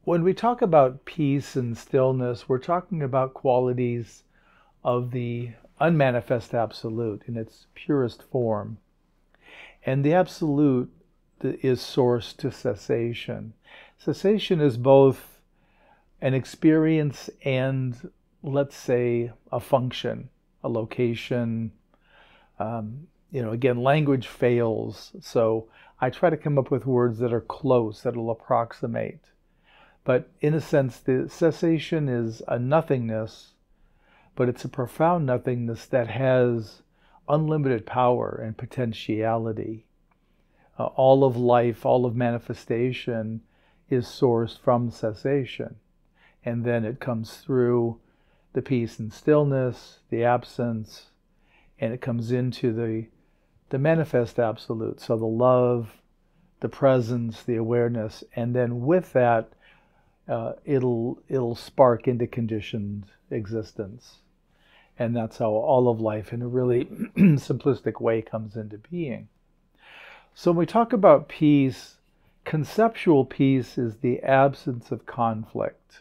When we talk about peace and stillness, we're talking about qualities of the unmanifest absolute in its purest form. And the absolute is source to cessation. Cessation is both an experience and, let's say, a function, a location. Again, language fails, so I try to come up with words that are close, that will approximate. But in a sense, the cessation is a nothingness, but it's a profound nothingness that has unlimited power and potentiality. All of life, all of manifestation is sourced from cessation. And then it comes through the peace and stillness, the absence, and it comes into the manifest absolute. So the love, the presence, the awareness, and then with that, it'll spark into conditioned existence. And that's how all of life in a really simplistic way comes into being. So when we talk about peace, conceptual peace is the absence of conflict.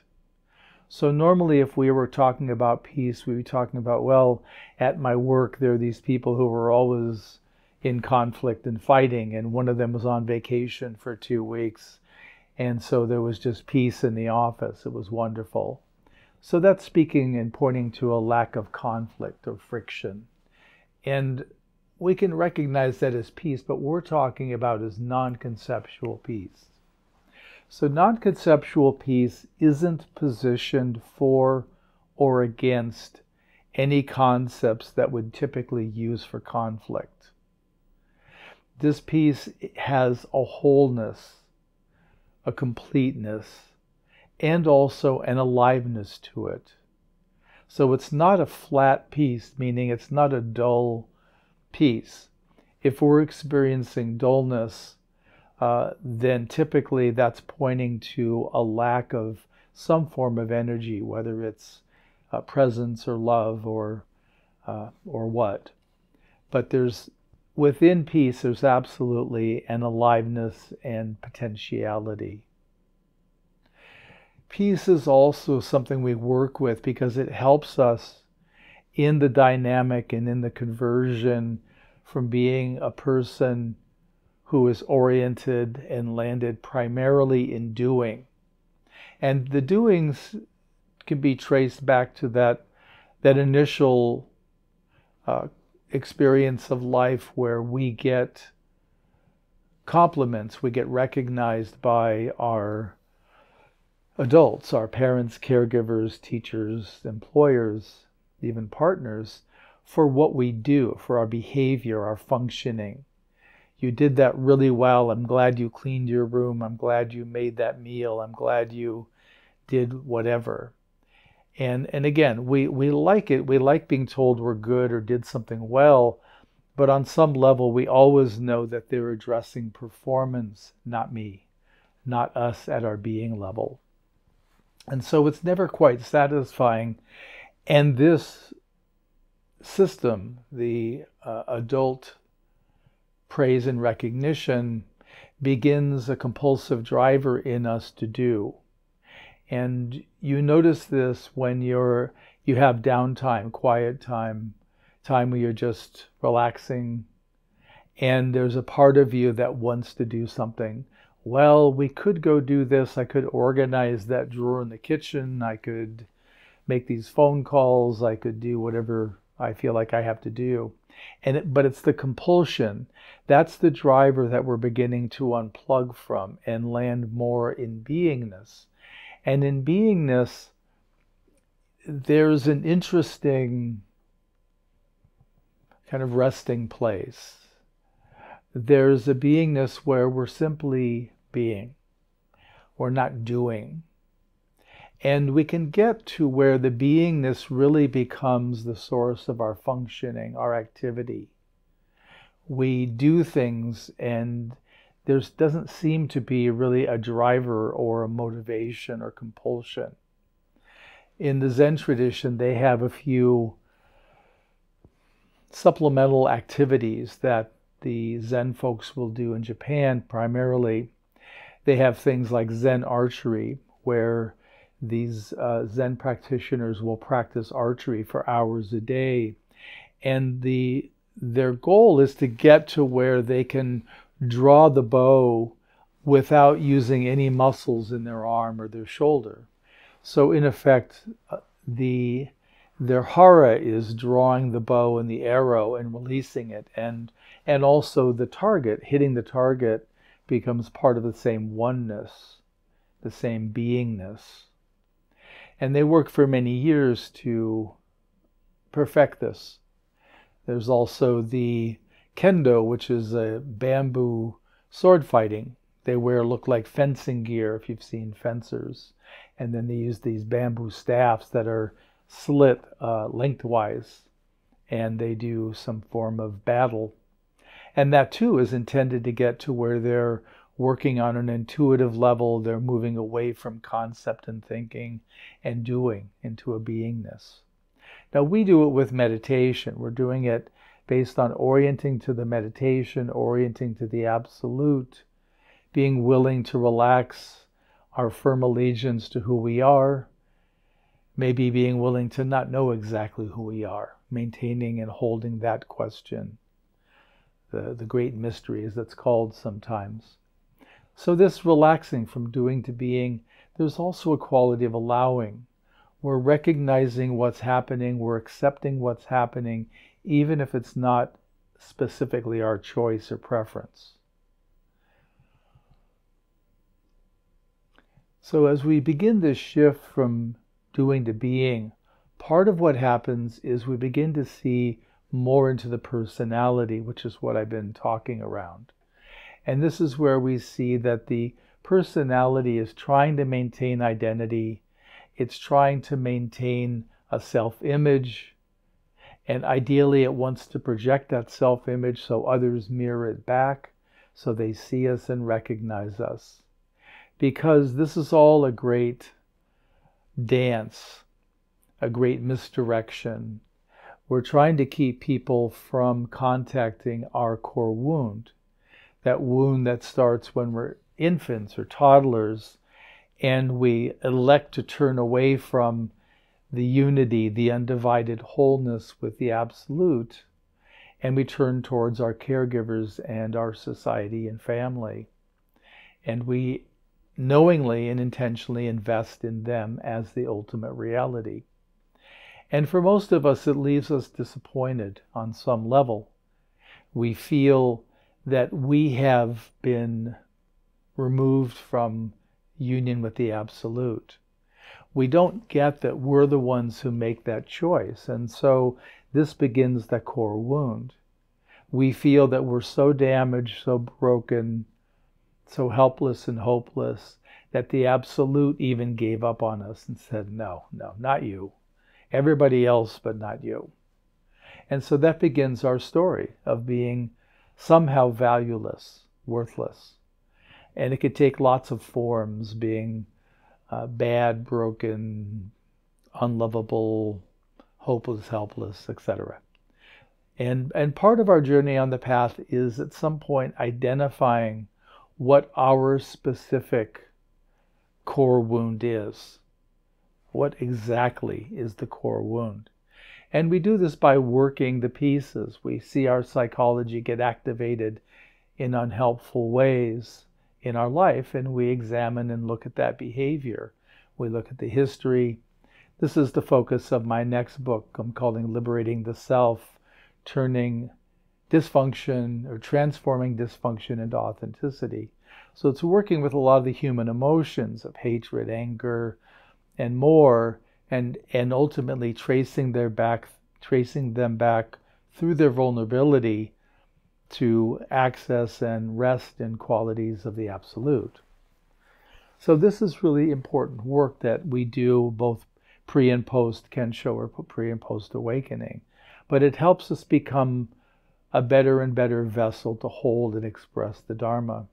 So normally if we were talking about peace, we'd be talking about, well, at my work there are these people who were always in conflict and fighting, and one of them was on vacation for 2 weeks. And so there was just peace in the office. It was wonderful. So that's speaking and pointing to a lack of conflict or friction. And we can recognize that as peace, but we're talking about as non-conceptual peace. So non-conceptual peace isn't positioned for or against any concepts that would typically use for conflict. This peace has a wholeness, a completeness, and also an aliveness to it. So it's not a flat peace, meaning it's not a dull peace. If we're experiencing dullness, then typically that's pointing to a lack of some form of energy, whether it's presence or love or what. But within peace, there's absolutely an aliveness and potentiality. Peace is also something we work with because it helps us in the dynamic and in the conversion from being a person who is oriented and landed primarily in doing. And the doings can be traced back to that initial experience of life where we get compliments, we get recognized by our adults, our parents, caregivers, teachers, employers, even partners, for what we do, for our behavior, our functioning. You did that really well. I'm glad you cleaned your room. I'm glad you made that meal. I'm glad you did whatever. And again, we like it. We like being told we're good or did something well, but on some level, we always know that they're addressing performance, not me, not us at our being level. And so it's never quite satisfying. And this system, the adult praise and recognition, begins a compulsive driver in us to do. And you notice this when you have downtime, quiet time where you're just relaxing, and there's a part of you that wants to do something. Well, we could go do this. I could organize that drawer in the kitchen. I could make these phone calls. I could do whatever I feel like I have to do. But it's the compulsion. That's the driver that we're beginning to unplug from and land more in beingness. And in beingness, there's an interesting kind of resting place. There's a beingness where we're simply being. We're not doing. And we can get to where the beingness really becomes the source of our functioning, our activity. We do things and there doesn't seem to be really a driver or a motivation or compulsion. In the Zen tradition, they have a few supplemental activities that the Zen folks will do in Japan primarily. They have things like Zen archery, where these Zen practitioners will practice archery for hours a day. And their goal is to get to where they can draw the bow without using any muscles in their arm or their shoulder. So in effect, their hara is drawing the bow and the arrow and releasing it, and also the target, hitting the target, becomes part of the same oneness, the same beingness. And they work for many years to perfect this. There's also the kendo, which is a bamboo sword fighting. They look like fencing gear if you've seen fencers. And then they use these bamboo staffs that are slit lengthwise, and they do some form of battle. And that too is intended to get to where they're working on an intuitive level. They're moving away from concept and thinking and doing into a beingness. Now we do it with meditation. We're doing it based on orienting to the meditation, orienting to the absolute, being willing to relax our firm allegiance to who we are, maybe being willing to not know exactly who we are, maintaining and holding that question, the great mystery as it's called sometimes. So this relaxing from doing to being, there's also a quality of allowing. We're recognizing what's happening, we're accepting what's happening, even if it's not specifically our choice or preference. So as we begin this shift from doing to being, part of what happens is we begin to see more into the personality, which is what I've been talking around. And this is where we see that the personality is trying to maintain identity. It's trying to maintain a self-image. And ideally, it wants to project that self-image so others mirror it back, so they see us and recognize us. Because this is all a great dance, a great misdirection. We're trying to keep people from contacting our core wound, that wound that starts when we're infants or toddlers, and we elect to turn away from the unity, the undivided wholeness with the absolute, and we turn towards our caregivers and our society and family. And we knowingly and intentionally invest in them as the ultimate reality. And for most of us, it leaves us disappointed on some level. We feel that we have been removed from union with the absolute. We don't get that we're the ones who make that choice. And so this begins the core wound. We feel that we're so damaged, so broken, so helpless and hopeless, that the absolute even gave up on us and said, no, not you. Everybody else, but not you. And so that begins our story of being somehow valueless, worthless. And it could take lots of forms, being bad, broken, unlovable, hopeless, helpless, etc. And part of our journey on the path is at some point identifying what our specific core wound is. What exactly is the core wound? And we do this by working the pieces. We see our psychology get activated in unhelpful ways in our life, and we examine and look at that behavior. We look at the history. This is the focus of my next book I'm calling Liberating the Self, turning dysfunction or transforming dysfunction into authenticity. So it's working with a lot of the human emotions of hatred, anger, and more, and ultimately tracing them back through their vulnerability to access and rest in qualities of the absolute. So this is really important work that we do both pre and post Kensho, or pre and post awakening. But it helps us become a better and better vessel to hold and express the Dharma.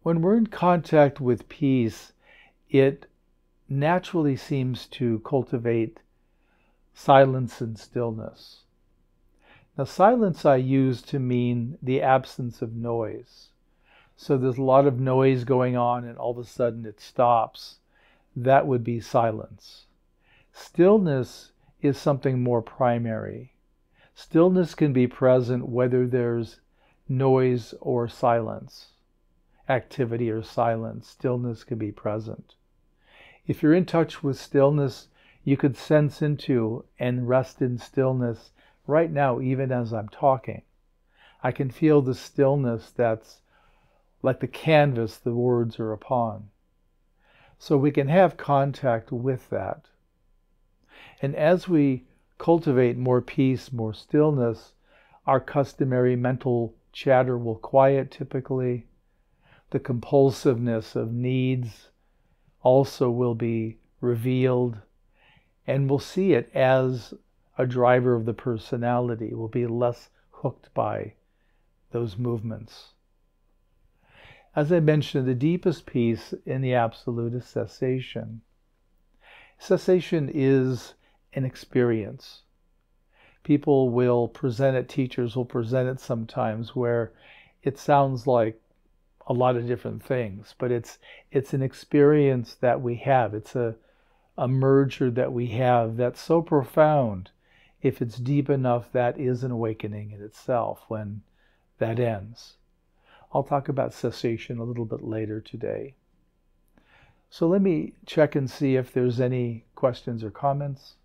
When we're in contact with peace, it naturally seems to cultivate silence and stillness. Now, silence I use to mean the absence of noise. So there's a lot of noise going on and all of a sudden it stops. That would be silence. Stillness is something more primary. Stillness can be present whether there's noise or silence, activity or silence. Stillness can be present. If you're in touch with stillness, you could sense into and rest in stillness right now, even as I'm talking. I can feel the stillness that's like the canvas the words are upon. So we can have contact with that. And as we cultivate more peace, more stillness, our customary mental chatter will quiet typically. The compulsiveness of needs also will be revealed, and we'll see it as a driver of the personality. We'll be less hooked by those movements. As I mentioned, the deepest peace in the Absolute is cessation. Cessation is an experience. People will present it, teachers will present it sometimes where it sounds like a lot of different things, but it's an experience that we have. It's a merger that we have that's so profound. If it's deep enough, that is an awakening in itself when that ends. I'll talk about cessation a little bit later today. So let me check and see if there's any questions or comments.